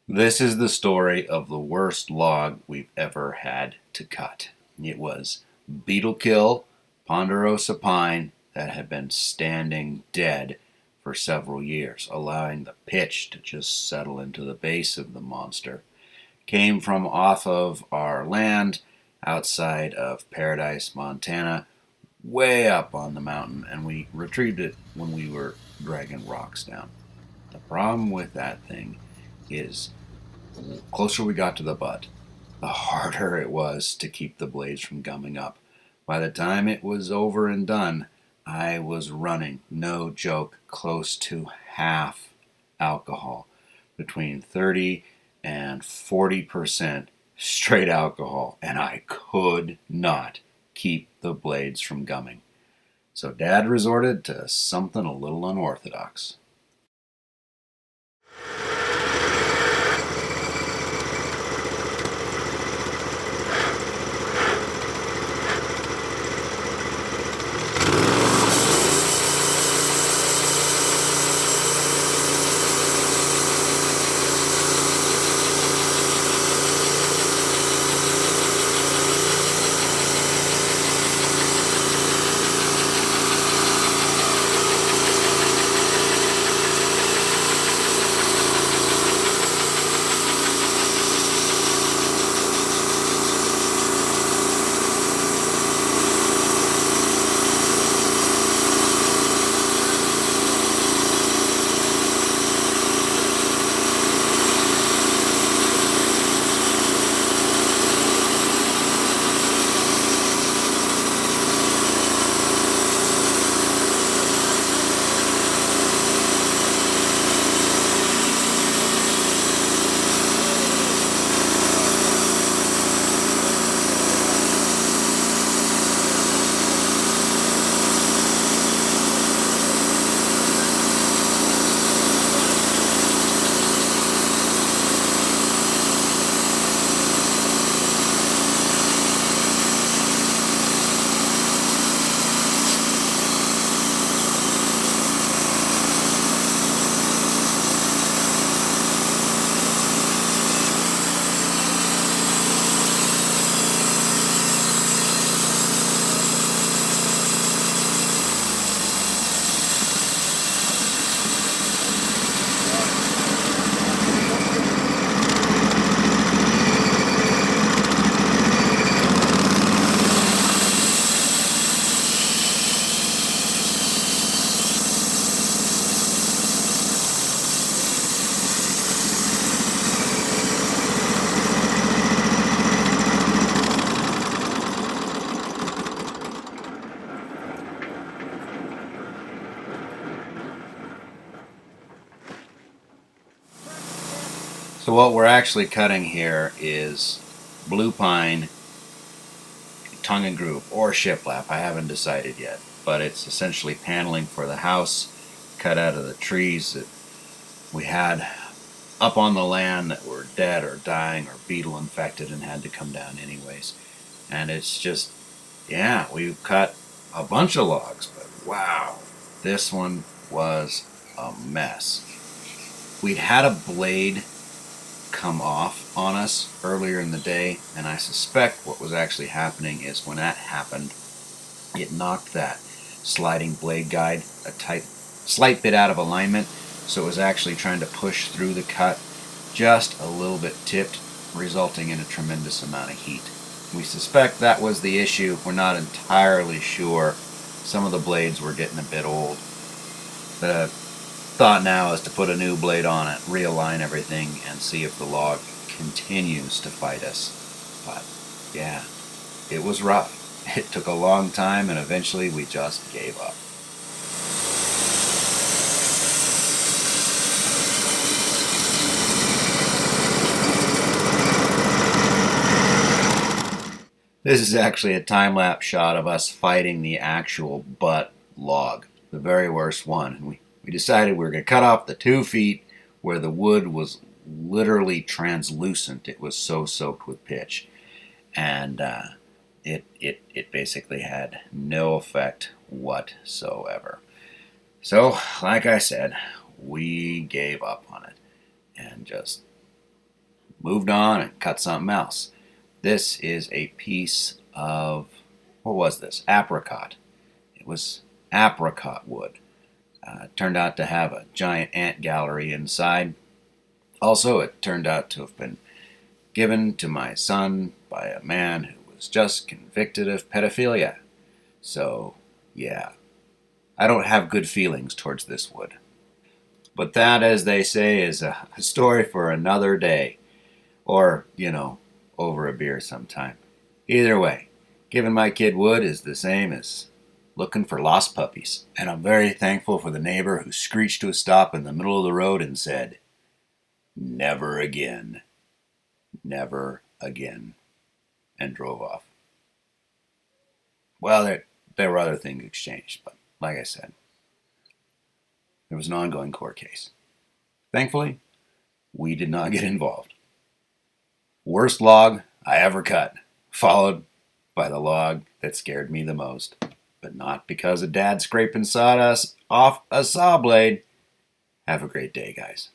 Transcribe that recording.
This is the story of the worst log we've ever had to cut. It was beetle kill Ponderosa Pine that had been standing dead for several years, allowing the pitch to just settle into the base of the monster. Came from off of our land outside of Paradise, Montana, way up on the mountain, and we retrieved it when we were dragging rocks down. The problem with that thing is the closer we got to the butt, the harder it was to keep the blades from gumming up. By the time it was over and done, I was running, no joke, close to half alcohol, between 30 and 40% straight alcohol, and I could not keep the blades from gumming. So Dad resorted to something a little unorthodox. So what we're actually cutting here is blue pine, tongue and groove, or shiplap. I haven't decided yet, but it's essentially paneling for the house, cut out of the trees that we had up on the land that were dead or dying or beetle infected and had to come down anyways. And it's just, yeah, we cut a bunch of logs, but wow, this one was a mess. We'd had a blade come off on us earlier in the day, and I suspect what was actually happening is when that happened, it knocked that sliding blade guide a slight bit out of alignment, so it was actually trying to push through the cut just a little bit tipped, resulting in a tremendous amount of heat. We suspect that was the issue. We're not entirely sure. Some of the blades were getting a bit old. The thought now is to put a new blade on it, realign everything, and see if the log continues to fight us. But yeah, it was rough. It took a long time, and eventually we just gave up. This is actually a time-lapse shot of us fighting the actual butt log, the very worst one. We decided we were going to cut off the 2 feet where the wood was literally translucent. It was so soaked with pitch. And it basically had no effect whatsoever. So, like I said, we gave up on it and just moved on and cut something else. This is a piece of, what was this? Apricot. It was apricot wood. It turned out to have a giant ant gallery inside. Also, it turned out to have been given to my son by a man who was just convicted of pedophilia. So, yeah, I don't have good feelings towards this wood. But that, as they say, is a story for another day. Or, over a beer sometime. Either way, giving my kid wood is the same as looking for lost puppies. And I'm very thankful for the neighbor who screeched to a stop in the middle of the road and said, "Never again. Never again," and drove off. Well, there were other things exchanged, but like I said, there was an ongoing court case. Thankfully, we did not get involved. Worst log I ever cut, followed by the log that scared me the most, but not because of Dad scraping sawdust off a saw blade. Have a great day, guys.